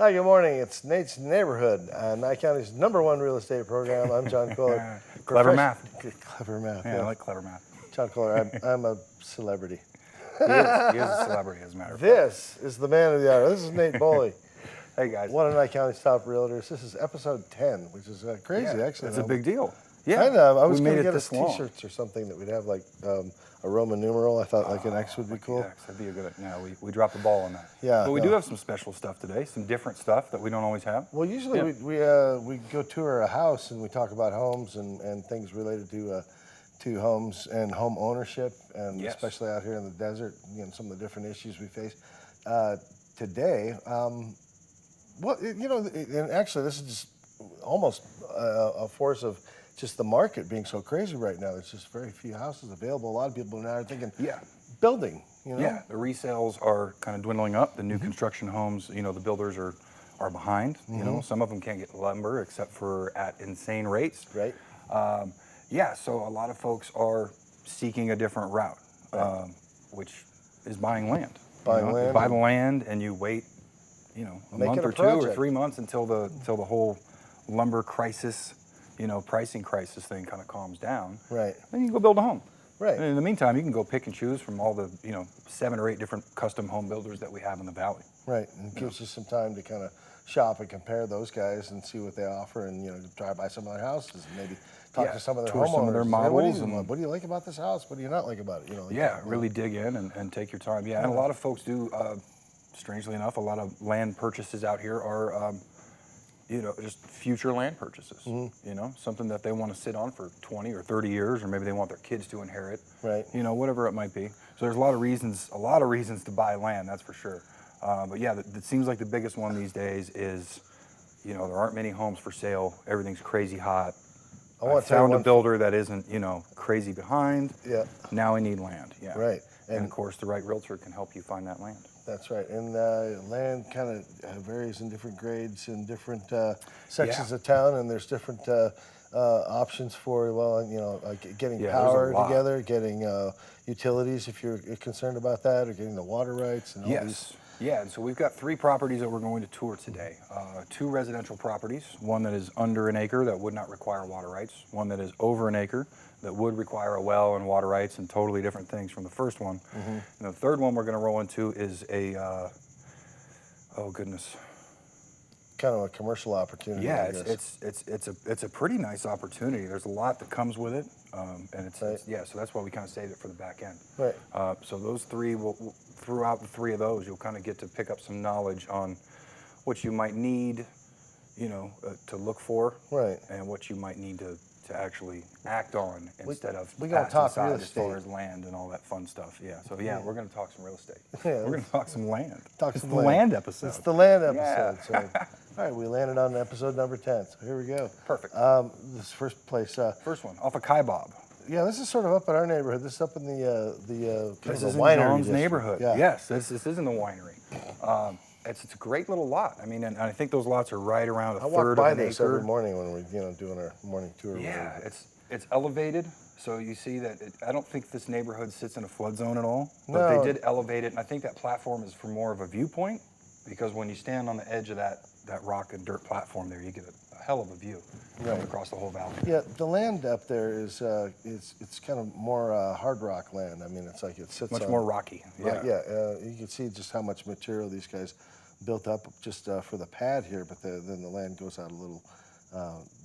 Hi, good morning. It's Nate's Neighborhood, Nye County's #1 real estate program. I'm John Kohler. Clever math. Clever math. Yeah, I like clever math. John Kohler. I'm a celebrity. He is a celebrity, as a matter of fact. This is the man of the hour. This is Nate Boley. Hey, guys. One of Nye County's top realtors. This is episode 10, which is crazy, actually. It's a big deal. Yeah, I was going to get us this long. T-shirts or something that we'd have like a Roman numeral. I thought like an X would be cool. X, that'd be a good. No, we dropped the ball on that. Yeah, but we do have some special stuff today, some different stuff that we don't always have. Well, usually we go tour a house and we talk about homes and things related to homes and home ownership, and especially out here in the desert, some of the different issues we face. Today, and actually this is just almost a force of just the market being so crazy right now. There's just very few houses available. A lot of people now are thinking, building. Yeah, the resales are kind of dwindling up. The new construction homes, the builders are behind. Some of them can't get lumber except for at insane rates. Right. So a lot of folks are seeking a different route, which is buying land. You buy the land and you wait, a month or 2 or 3 months until the whole lumber crisis, pricing crisis thing kind of calms down. Right. Then you can go build a home. Right. And in the meantime, you can go pick and choose from all the 7 or 8 different custom home builders that we have in the valley. Right. And it gives you some time to kind of shop and compare those guys and see what they offer, and drive by some of their houses and maybe talk to some of their homeowners. Some of their models. What do you like about this house? What do you not like about it? Really dig in and take your time. Yeah, and a lot of folks do. Strangely enough, a lot of land purchases out here are, just future land purchases. Something that they want to sit on for 20 or 30 years, or maybe they want their kids to inherit. Right. Whatever it might be. So there's a lot of reasons to buy land. That's for sure. But yeah, it seems like the biggest one these days is, there aren't many homes for sale. Everything's crazy hot. I found a builder that isn't, crazy behind. Yeah. Now I need land. Yeah. Right. And of course, the right realtor can help you find that land. That's right. And land kind of varies in different grades in different sections of town, and there's different options for, getting power together, getting utilities if you're concerned about that, or getting the water rights and all these. Yeah, and so we've got 3 properties that we're going to tour today. 2 residential properties, one that is under an acre that would not require water rights, one that is over an acre that would require a well and water rights and totally different things from the first one. And the third one we're going to roll into is a, kind of a commercial opportunity. Yeah, it's a pretty nice opportunity. There's a lot that comes with it, and so that's why we kind of saved it for the back end. Right. So those 3 throughout the 3 of those, you'll kind of get to pick up some knowledge on what you might need, to look for, right, and what you might need to actually act on instead of we got to talk real estate as far as land and all that fun stuff. Yeah. So we're going to talk some real estate. Yeah, we're going to talk some land. It's the land episode. It's the land episode. So, all right, we landed on episode number 10. So here we go. Perfect. This first place. First one off of Kaibob. Yeah, this is sort of up in our neighborhood. This is up in the this is in winery John's district. neighborhood. Yeah. Yes, this is in the winery. It's a great little lot. I mean, and I think those lots are right around a third of an acre. I walk by this every morning when we're doing our morning tour. Yeah, it's elevated, so you see that. I don't think this neighborhood sits in a flood zone at all, but they did elevate it, and I think that platform is for more of a viewpoint, because when you stand on the edge of that rock and dirt platform there, you get a hell of a view coming across the whole valley. Yeah, the land up there is it's kind of more hard rock land. I mean, it's like it sits much more rocky. Yeah, you can see just how much material these guys built up just for the pad here, but then the land goes out a little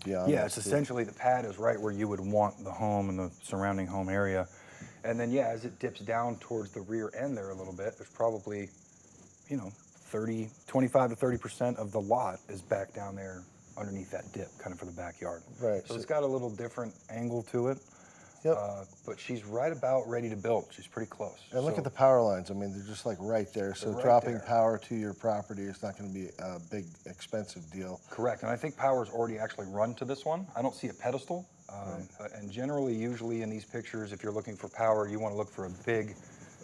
beyond. Yeah, it's essentially the pad is right where you would want the home and the surrounding home area, and then as it dips down towards the rear end there a little bit, there's probably 25 to 30% of the lot is back down there underneath that dip, kind of for the backyard. Right. So it's got a little different angle to it. Yep. But she's right about ready to build. She's pretty close. And look at the power lines. I mean, they're just like right there. So dropping power to your property is not going to be a big, expensive deal. Correct. And I think power's already actually run to this one. I don't see a pedestal. And generally, usually in these pictures, if you're looking for power, you want to look for a big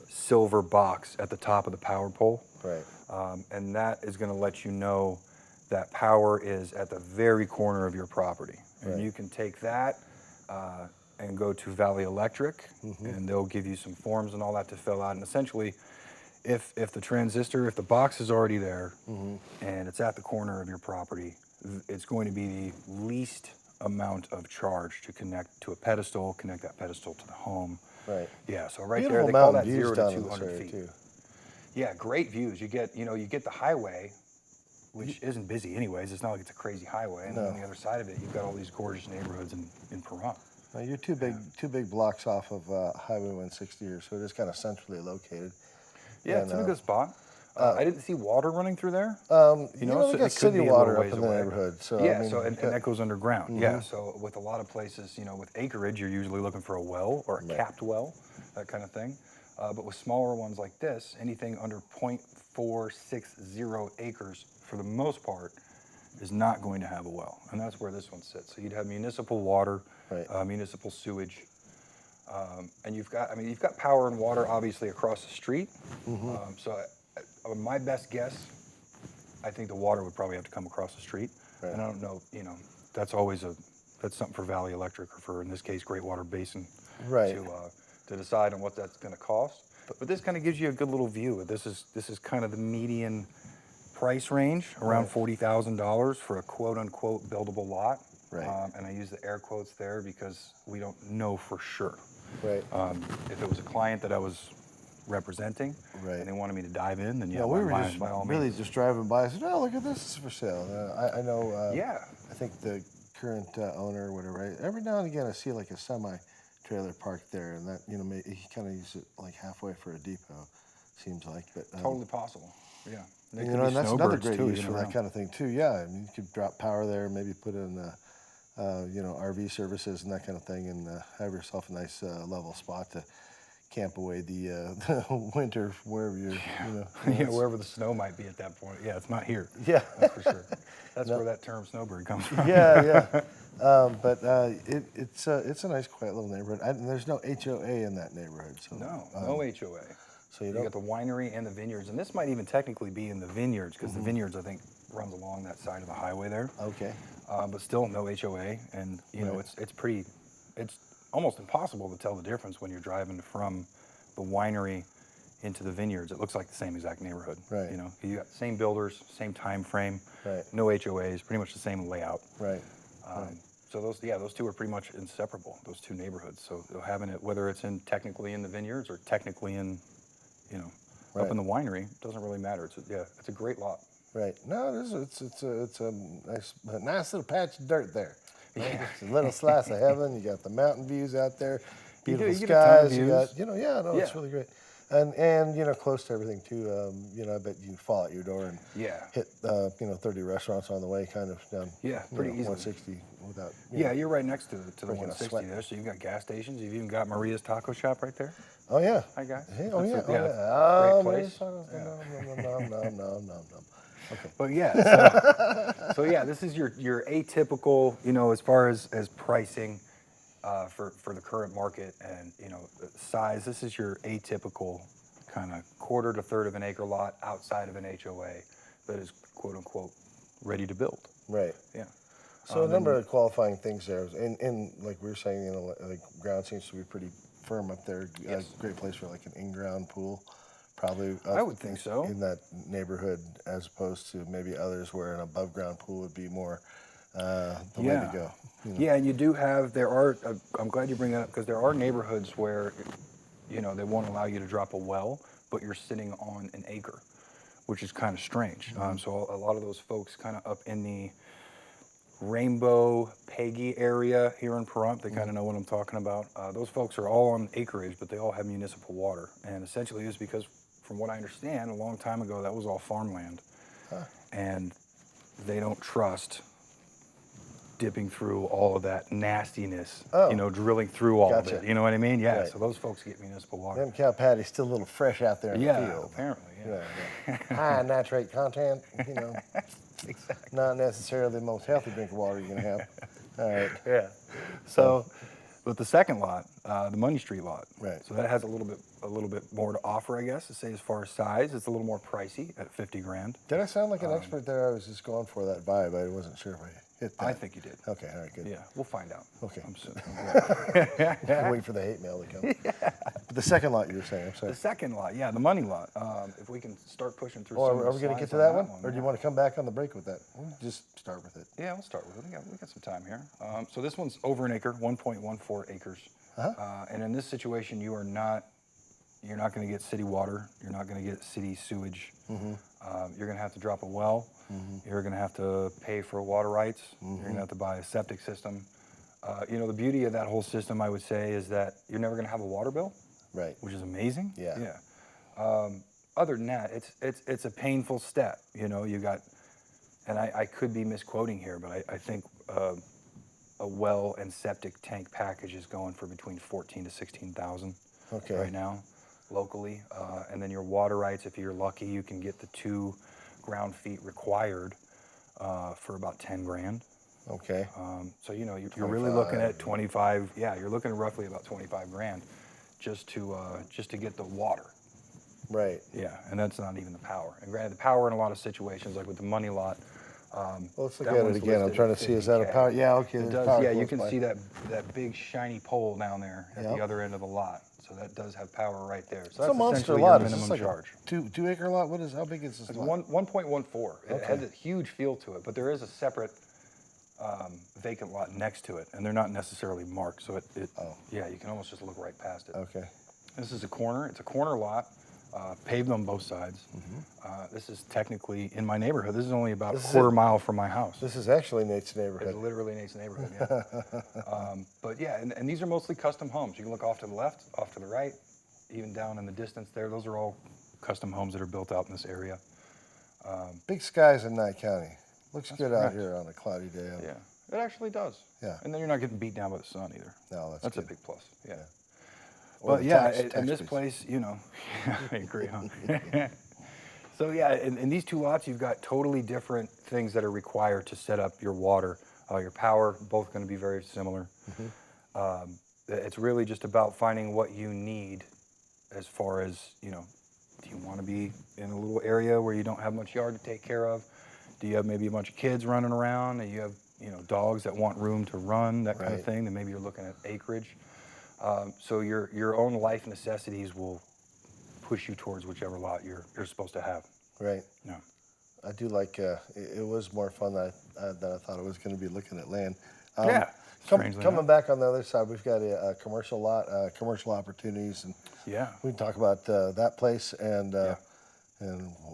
silver box at the top of the power pole. Right. And that is going to let you know that power is at the very corner of your property. And you can take that and go to Valley Electric, and they'll give you some forms and all that to fill out. And essentially, if the box is already there and it's at the corner of your property, it's going to be the least amount of charge to connect to a pedestal, connect that pedestal to the home. Right. Yeah, so right Beautiful there, they call that mountain views 0 to down in this 200 area feet. too. Yeah, great views. You get the highway, which isn't busy anyways. It's not like it's a crazy highway. And then on the other side of it, you've got all these gorgeous neighborhoods in Pahrump. Now you're two big blocks off of Highway 160 here, so it is kind of centrally located. Yeah, it's in a good spot. I didn't see water running through there. So so we got city water up in the neighborhood. So yeah, I mean, and that goes underground. Yeah, so with a lot of places, with acreage, you're usually looking for a well or a capped well, that kind of thing. But with smaller ones like this, anything under 0.460 acres, for the most part, is not going to have a well, and that's where this one sits. So you'd have municipal water, municipal sewage, and you've got power and water obviously across the street. My best guess, I think the water would probably have to come across the street, and I don't know, that's something for Valley Electric, or for, in this case, Great Water Basin, to decide on what that's going to cost. But this kind of gives you a good little view. This is kind of the median price range, around $40,000 for a quote-unquote buildable lot. And I use the air quotes there because we don't know for sure. If it was a client that I was representing and they wanted me to dive in, then we were just really just driving by. I said, "Oh, look at this, is for sale." I know. I think the current owner or whatever. Every now and again, I see like a semi-trailer parked there, and that he kind of uses it like halfway for a depot. Seems like, but totally possible. Yeah. And that's another great use for that kind of thing too. Yeah, I mean, you could drop power there, maybe put in, RV services and that kind of thing, and have yourself a nice level spot to camp away the winter wherever you're, wherever the snow might be at that point. Yeah, it's not here. Yeah, that's for sure. That's where that term snowbird comes from. But it's a nice, quiet little neighborhood, and there's no HOA in that neighborhood. So no HOA. So you got the winery and the vineyards, and this might even technically be in the vineyards, because the vineyards, I think, runs along that side of the highway there. Okay. But still no HOA, and it's almost impossible to tell the difference when you're driving from the winery into the vineyards. It looks like the same exact neighborhood. You got the same builders, same time frame, no HOAs, pretty much the same layout. So those two are pretty much inseparable, those two neighborhoods. So having it, whether it's technically in the vineyards or technically in up in the winery, doesn't really matter. It's a great lot. No, it's a nice little patch of dirt there. It's a little slice of heaven. You got the mountain views out there, beautiful skies. You got, it's really great. And close to everything too. I bet you can fall out your door and hit 30 restaurants on the way, kind of down. Pretty easily. 160 without. You're right next to the 160 there, so you've got gas stations. You've even got Maria's Taco Shop right there. Oh yeah. Hi guys. Hey, great place. No. Okay. But this is your atypical, as far as pricing for the current market and size. This is your atypical kind of quarter to third of an acre lot outside of an HOA that is quote unquote ready to build. Yeah. So a number of qualifying things there, and like we were saying, the ground seems to be pretty firm up there. Great place for like an in-ground pool. Probably I would think so. In that neighborhood, as opposed to maybe others where an above ground pool would be more the way to go. Yeah, and you do have, I'm glad you bring that up, because there are neighborhoods where, they won't allow you to drop a well, but you're sitting on an acre, which is kind of strange. So a lot of those folks kind of up in the Rainbow, Peggy area here in Pahrump, they kind of know what I'm talking about. Those folks are all on acreage, but they all have municipal water. And essentially it's because, from what I understand, a long time ago, that was all farmland. And they don't trust dipping through all of that nastiness, drilling through all of it. You know what I mean? Yeah, so those folks get municipal water. Them cow patties still a little fresh out there in the field. Apparently, High nitrate content, Exactly. Not necessarily the most healthy drink of water you're going to have. All right. So, but the second lot, the Money Street lot. So that has a little bit more to offer, I guess, to say as far as size. It's a little more pricey at $50,000. Did I sound like an expert there? I was just going for that vibe. I wasn't sure if I hit that. I think you did. Okay, all right, good. Yeah, we'll find out. Okay. I'm waiting for the hate mail to come. The second lot you were saying, I'm sorry. The second lot, yeah, the money lot. If we can start pushing through some of the Are we going to get to that one? Or do you want to come back on the break with that? We'll just start with it. Yeah, we'll start with it. We got some time here. So this one's over an acre, 1.14 acres. And in this situation, you're not going to get city water. You're not going to get city sewage. You're going to have to drop a well. You're going to have to pay for water rights. You're going to have to buy a septic system. You know, the beauty of that whole system, I would say, is that you're never going to have a water bill. Right. Which is amazing. Yeah. Other than that, it's a painful step. You know, you got, and I could be misquoting here, but I think a well and septic tank package is going for between 14 to 16,000 right now, locally. And then your water rights, if you're lucky, you can get the 2 ground feet required for about 10 grand. Okay. So you know, you're really looking at 25. Yeah, you're looking at roughly about 25 grand. Just to get the water. Right. Yeah, and that's not even the power. And granted, the power in a lot of situations, like with the money lot. Well, let's look at it again. I'm trying to see, is that a power? Yeah, okay. It does. Yeah, you can see that big shiny pole down there at the other end of the lot. So that does have power right there. So it's a monster lot. It's like charge. A 2 acre lot. How big is this it's lot? 1.14. It has a huge feel to it, but there is a separate vacant lot next to it, and they're not necessarily marked, so yeah, you can almost just look right past it. Okay. This is a corner. It's a corner lot, paved on both sides. This is technically in my neighborhood. This is only about a quarter mile from my house. This is actually Nate's neighborhood. It's literally Nate's neighborhood, yeah. But yeah, and these are mostly custom homes. You can look off to the left, off to the right, even down in the distance there. Those are all custom homes that are built out in this area. Big skies in Nye County. Looks good out here on a cloudy day. Yeah, it actually does. Yeah. And then you're not getting beat down by the sun either. No, that's good. a big plus. Yeah. Well, yeah, in this place, you know, I agree, huh? So yeah, in these 2 lots, you've got totally different things that are required to set up your water, your power, both going to be very similar. It's really just about finding what you need as far as, you know, do you want to be in a little area where you don't have much yard to take care of? Do you have maybe a bunch of kids running around? And you have, you know, dogs that want room to run, that kind of thing? Then maybe you're looking at acreage. So your own life necessities will push you towards whichever lot you're supposed to have. Right. Yeah. I do like. It was more fun than I thought it was going to be looking at land. Yeah. Coming back on the other side, we've got a commercial lot, commercial opportunities, and we can talk about that place and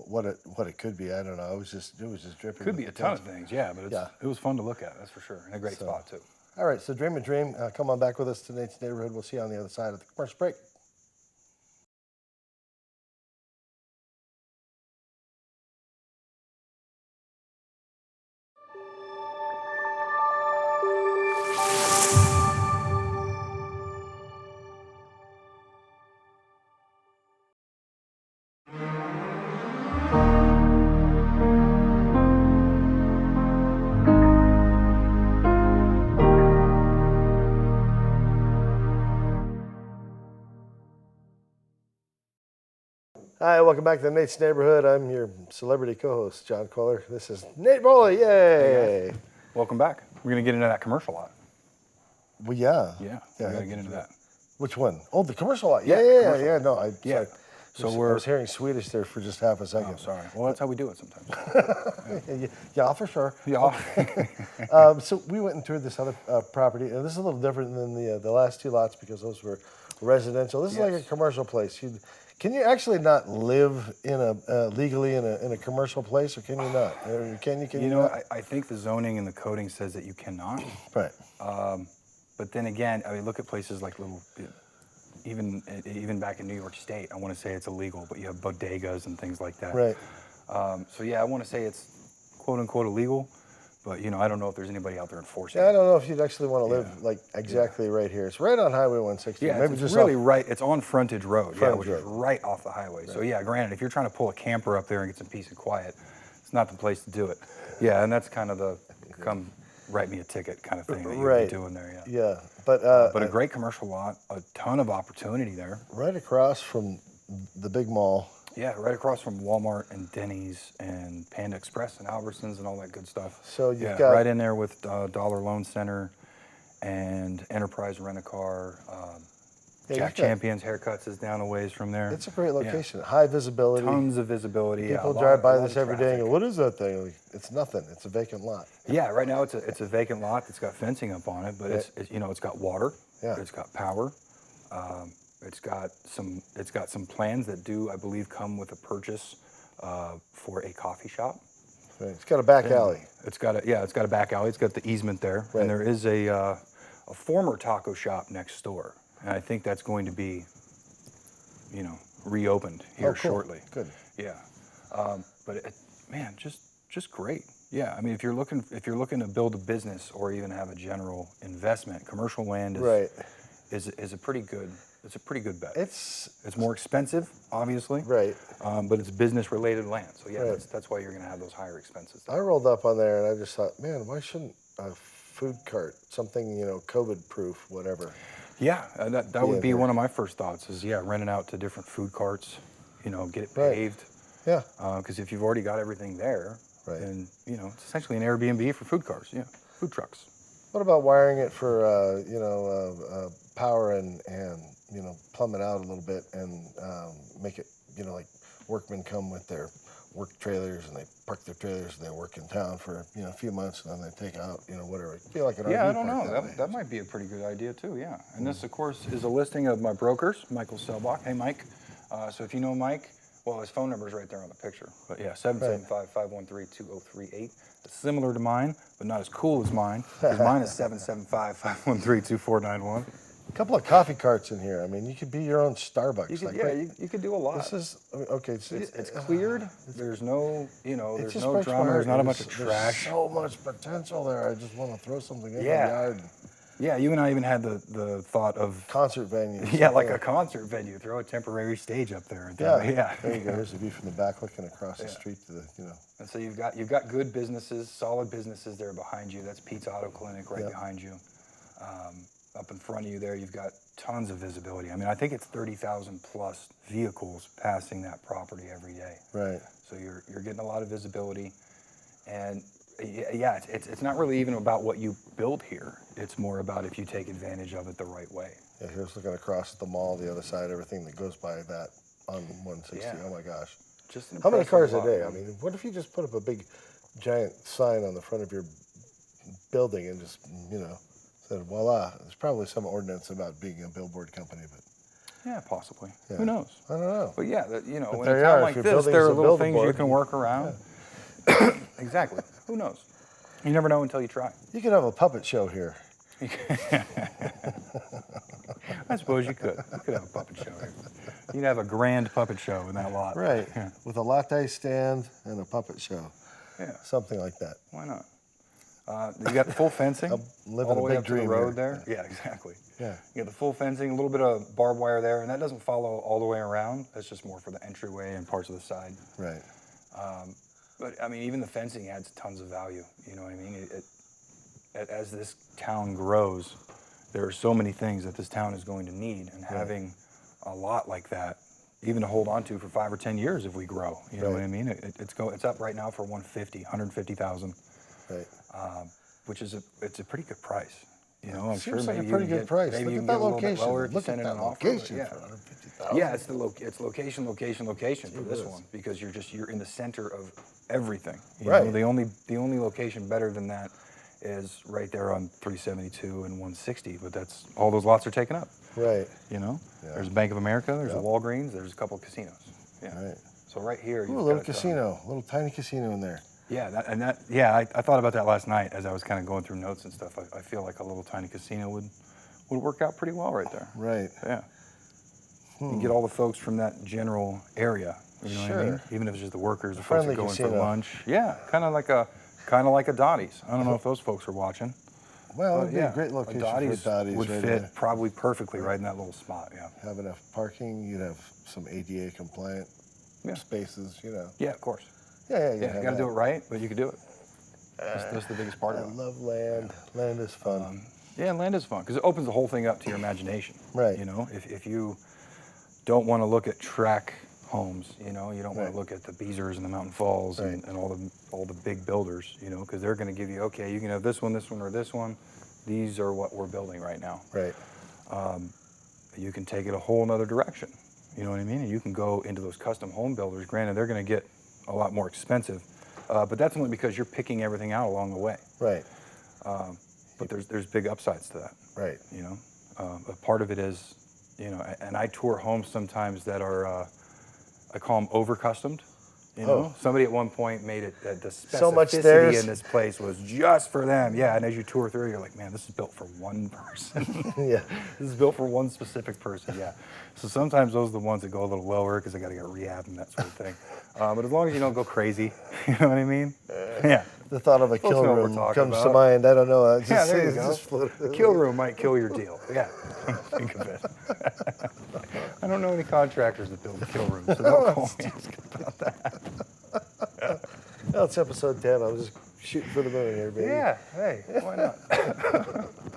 what it could be. I don't know. It was just dripping. Could be a ton of things, yeah, but it was fun to look at. That's for sure, and a great spot too. All right, so dream a dream. Come on back with us to Nate's Neighborhood. We'll see you on the other side of the commercial break. Hi, welcome back to Nate's Neighborhood. I'm your celebrity co-host, John Kohler. This is Nate Boley. Yay! Hey, welcome back. We're going to get into that commercial lot. Well, yeah. Yeah, we're going to get into that. Which one? Oh, the commercial lot. Yeah. No, I was hearing Swedish there for just half a second. Oh, sorry. Well, that's how we do it sometimes. Yeah, for sure. Yeah. Okay. So we went and toured this other property, and this is a little different than the last 2 lots because those were residential. This is like a commercial place. Can you actually not live in legally in a commercial place, or can you not? Or can you know, not? I think the zoning and the coding says that you cannot. Right. But then again, I mean, look at places like even back in New York State, I want to say it's illegal, but you have bodegas and things like that. Right. So yeah, I want to say it's quote unquote illegal, but you know, I don't know if there's anybody out there enforcing it. I don't know if you'd actually want to live like exactly right here. It's right on Highway 160. Yeah, maybe it's just really right. It's on frontage road, which road. is right off the highway. Right. So yeah, granted, if you're trying to pull a camper up there and get some peace and quiet, it's not the place to do it. Yeah, and that's kind of the come write me a ticket kind of thing that you're doing there. Yeah, but a great commercial lot, a ton of opportunity there. Right across from the big mall. Yeah, right across from Walmart and Denny's and Panda Express and Albertsons and all that good stuff. So you've got right in there with Dollar Loan Center and Enterprise Rent-A-Car. Jack Champion's Haircuts is down a ways from there. It's a great location. High visibility. Tons of visibility. People drive by this every day and go, what is that thing? Like, it's nothing. It's a vacant lot. Yeah, right now it's a vacant lot that's got fencing up on it, but it's it's got water. Yeah. It's got power. It's got some plans that do, I believe, come with a purchase for a coffee shop. Right. It's got a back alley. It's got a back alley. It's got the easement there, and there is a former taco shop next door, and I think that's going to be, reopened here shortly. Good. Yeah, but man, just great. Yeah, I mean, if you're looking to build a business or even have a general investment, commercial land is a pretty good. It's a pretty good bet. It's more expensive, obviously. Right. But it's business-related land, so yeah, that's why you're going to have those higher expenses. I rolled up on there and I just thought, man, why shouldn't a food cart, something COVID-proof, whatever? Yeah, that would be one of my first thoughts. Is renting out to different food carts, get it paved. Yeah. Because if you've already got everything there, then it's essentially an Airbnb for food cars. Yeah, food trucks. What about wiring it for power and plumb it out a little bit and make it like workmen come with their work trailers and they park their trailers and they work in town for a few months and then they take out whatever. I feel like an RV I don't park know. That might be a pretty good idea too. Yeah. And this of course is a listing of my brokers, Michael Selbach. Hey Mike. So if you know Mike, well his phone number is right there on the picture. But yeah, 775-513-2038. It's similar to mine, but not as cool as mine. Because mine is 775-513-2491. A couple of coffee carts in here. I mean, you could be your own Starbucks. You could do a lot. This is okay. It's cleared. There's no, there's no drama. There's not a bunch of trash. There's so much potential there. I just want to throw something in the yard. Yeah, you and I even had the thought of concert venue. Yeah, like a concert venue. Throw a temporary stage up there. And There you go. Here's the view from the back, looking across the street to the, And so you've got good businesses, solid businesses there behind you. That's Pete's Auto Clinic right behind you. Up in front of you there, you've got tons of visibility. I mean, I think it's 30,000 plus vehicles passing that property every day. Right. So you're getting a lot of visibility, and yeah, it's not really even about what you build here. It's more about if you take advantage of it the right way. Yeah, here's looking across at the mall, the other side, everything that goes by that on 160. Yeah. Oh my gosh. How many cars a day? I mean, what if you just put up a big, giant sign on the front of your building and just, said, voila, there's probably some ordinance about being a billboard company, but. Yeah, possibly. Yeah. Who knows? I don't know. But yeah, in a town like this, there are little things you can work around. Yeah. Exactly. Who knows? You never know until you try. You could have a puppet show here. I suppose you could. You could have a puppet show here. You'd have a grand puppet show in that lot. Right. Yeah. With a latte stand and a puppet show. Yeah. Something like that. Why not? You got full fencing all the way up to the road there. Yeah, exactly. Yeah. You got the full fencing, a little bit of barbed wire there, and that doesn't follow all the way around. That's just more for the entryway and parts of the side. Right. But I mean, even the fencing adds tons of value. You know what I mean? As this town grows, there are so many things that this town is going to need, and having a lot like that, even to hold on to for 5 or 10 years if we grow. You know what I mean? It's up right now for 150,000. Right. Which is it's a pretty good price. I'm sure maybe like a pretty good price. Maybe Look at that location. Look at that location for 150,000. Yeah, it's location for this one, because you're in the center of everything. You know, the only location better than that is right there on 372 and 160, but that's all those lots are taken up. Right. There's a Bank of America, there's a Walgreens, there's a couple of casinos. Yeah. Right. So right here, a little casino, little tiny casino in there. Yeah, I thought about that last night as I was kind of going through notes and stuff. I feel like a little tiny casino would work out pretty well right there. Right. Yeah. You can get all the folks from that general area. You know what I mean? Even if it's just the workers, the folks that go in for lunch. Yeah, kind of like a Dottie's. I don't know if those folks are watching. Well, it'd be a great location for Dottie's. Would fit probably perfectly right in that little spot. Yeah. Have enough parking. You'd have some ADA compliant spaces. Yeah, of course. Yeah, you got to do it right, but you can do it. That's the biggest part of it. I love land. Land is fun. Yeah, land is fun because it opens the whole thing up to your imagination. Right. If you don't want to look at track homes, you don't want to look at the Beezers and the Mountain Falls and all the big builders, because they're going to give you, okay, you can have this one, or this one. These are what we're building right now. Right. you can take it a whole nother direction. You know what I mean? And you can go into those custom home builders. Granted, they're going to get a lot more expensive, but that's only because you're picking everything out along the way. Right. But there's big upsides to that. Right. You know, a part of it is, you know, and I tour homes sometimes that are, I call them over-customed. You know, somebody at one point made it that the specificity in this place was just for them. Yeah, and as you tour through, you're like, man, this is built for one person. Yeah. This is built for one specific person, yeah. So sometimes those are the ones that go a little lower because they got to get rehab and that sort of thing. But as long as you don't go crazy, you know what I mean? Yeah. The thought of a kill room comes to mind. I don't know. Yeah, there you go. A kill room might kill your deal. Yeah, think of it. I don't know any contractors that build kill rooms, so don't call me about that. Well, it's episode 10. I'm just shooting for the moon here, baby. Yeah. Hey, why not?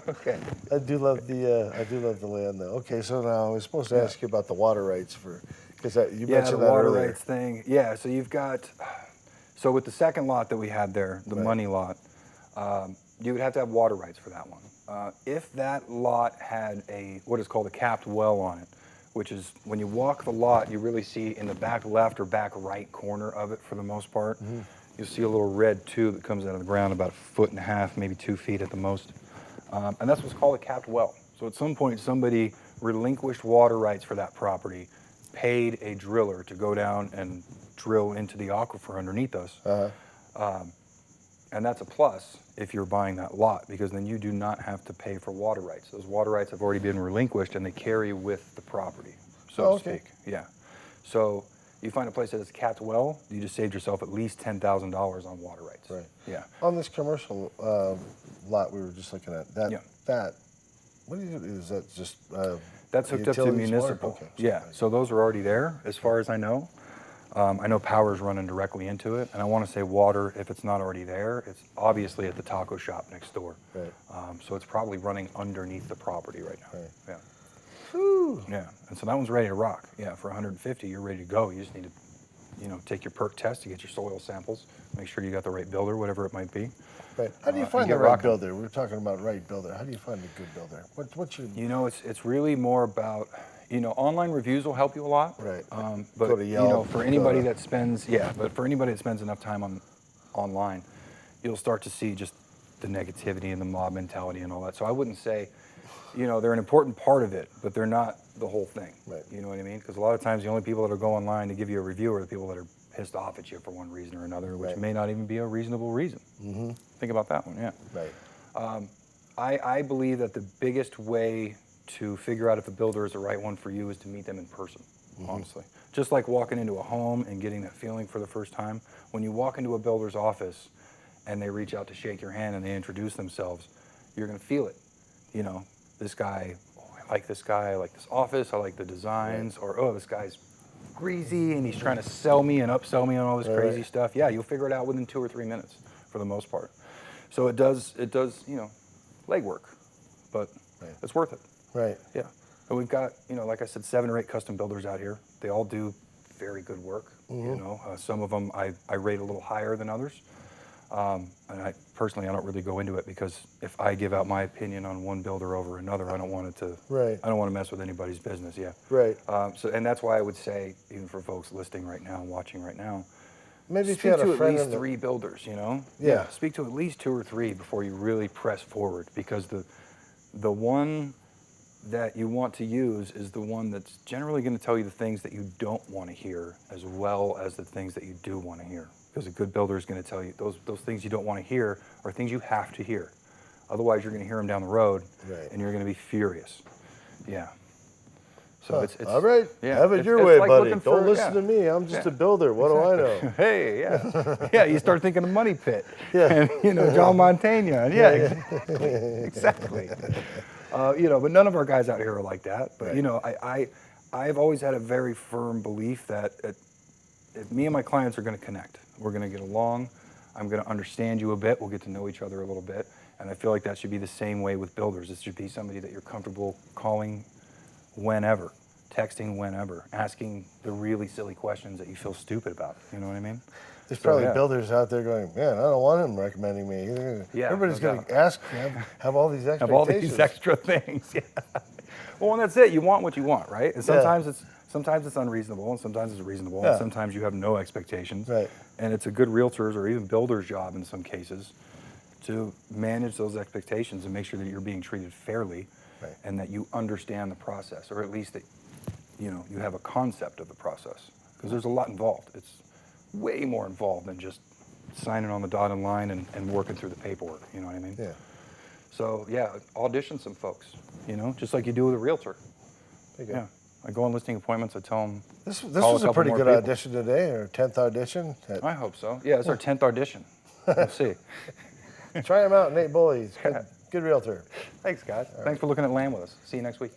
Okay. I do love the land, though. Okay, so now I was supposed to ask you about the water rights because you mentioned that water earlier. rights thing. Yeah. So you've got. So with the second lot that we had there, the money lot, you would have to have water rights for that one. If that lot had what is called a capped well on it, which is when you walk the lot, you really see in the back left or back right corner of it for the most part, you'll see a little red tube that comes out of the ground about 1.5 feet, maybe 2 feet at the most. And that's what's called a capped well. So at some point, somebody relinquished water rights for that property, paid a driller to go down and drill into the aquifer underneath us. And that's a plus if you're buying that lot, because then you do not have to pay for water rights. Those water rights have already been relinquished and they carry with the property, so to speak. Yeah. So you find a place that has a capped well, you just saved yourself at least $10,000 on water rights. Right. Yeah. On this commercial lot we were just looking at, what is that just? That's hooked up to municipal. Okay. Yeah. So those are already there, as far as I know. I know power's running directly into it, and I want to say water, if it's not already there, it's obviously at the taco shop next door. Right. So it's probably running underneath the property right now. Right. Yeah. Whew. Yeah. And so that one's ready to rock. Yeah. For 150, you're ready to go. You just need to, you know, take your perk test to get your soil samples, make sure you got the right builder, whatever it might be. Right. How do you find the right builder? We were talking about right builder. How do you find a good builder? What's your? You know, it's really more about. You know, online reviews will help you a lot. Right. But go to Yelp, you know, for anybody that spends, for anybody that spends enough time online, you'll start to see just the negativity and the mob mentality and all that. So I wouldn't say, you know, they're an important part of it, but they're not the whole thing. Right. You know what I mean? Because a lot of times the only people that go online to give you a review are the people that are pissed off at you for one reason or another, which may not even be a reasonable reason. Mm-hmm. Think about that one, yeah. Right. I believe that the biggest way to figure out if a builder is the right one for you is to meet them in person, honestly. Just like walking into a home and getting that feeling for the first time. When you walk into a builder's office and they reach out to shake your hand and they introduce themselves, you're going to feel it. You know, this guy, I like this guy, I like this office, I like the designs, or oh, this guy's greasy and he's trying to sell me and upsell me on all this crazy stuff. Yeah, you'll figure it out within 2 or 3 minutes for the most part. So it does, you know, legwork, but it's worth it. Right. Yeah. And we've got, you know, like I said, 7 or 8 custom builders out here. They all do very good work. You know, some of them I rate a little higher than others. And I personally, I don't really go into it because if I give out my opinion on one builder over another, I don't want it to. Right. I don't want to mess with anybody's business. Yeah. Right. So, and that's why I would say, even for folks listening right now and watching right now, maybe speak to at least 3 builders. You know. Yeah. Speak to at least 2 or 3 before you really press forward, because the one that you want to use is the one that's generally going to tell you the things that you don't want to hear as well as the things that you do want to hear. Because a good builder is going to tell you those things you don't want to hear are things you have to hear. Otherwise, you're going to hear them down the road, and you're going to be furious. Yeah. So it's all right. Yeah, have it your way, like buddy. Don't listen to me. I'm just a builder. What do I know? Hey, yeah, yeah. You start thinking of Money Pit. Yeah. And, you know, John Montana. And exactly. You know, but none of our guys out here are like that. But you know, I've always had a very firm belief that if me and my clients are going to connect, we're going to get along. I'm going to understand you a bit. We'll get to know each other a little bit. And I feel like that should be the same way with builders. It should be somebody that you're comfortable calling whenever, texting whenever, asking the really silly questions that you feel stupid about. You know what I mean? There's probably builders out there going, man, I don't want him recommending me. Yeah, everybody's going to ask, have all these expectations. Have all these extra things. Yeah. Well, and that's it. You want what you want, right? And sometimes it's unreasonable, and sometimes it's reasonable, and sometimes you have no expectations. Right. And it's a good realtor's or even builder's job in some cases to manage those expectations and make sure that you're being treated fairly, and that you understand the process, or at least that you have a concept of the process, because there's a lot involved. It's way more involved than just signing on the dotted line and working through the paperwork. You know what I mean? Yeah. So yeah, audition some folks. Just like you do with a realtor. Yeah. I go on listing appointments. I tell them. This was a pretty good audition today, or 10th audition. I hope so. Yeah, it's our 10th audition. We'll see. Try him out, Nate Boley. He's good realtor. Thanks, guys. Thanks for looking at land with us. See you next week.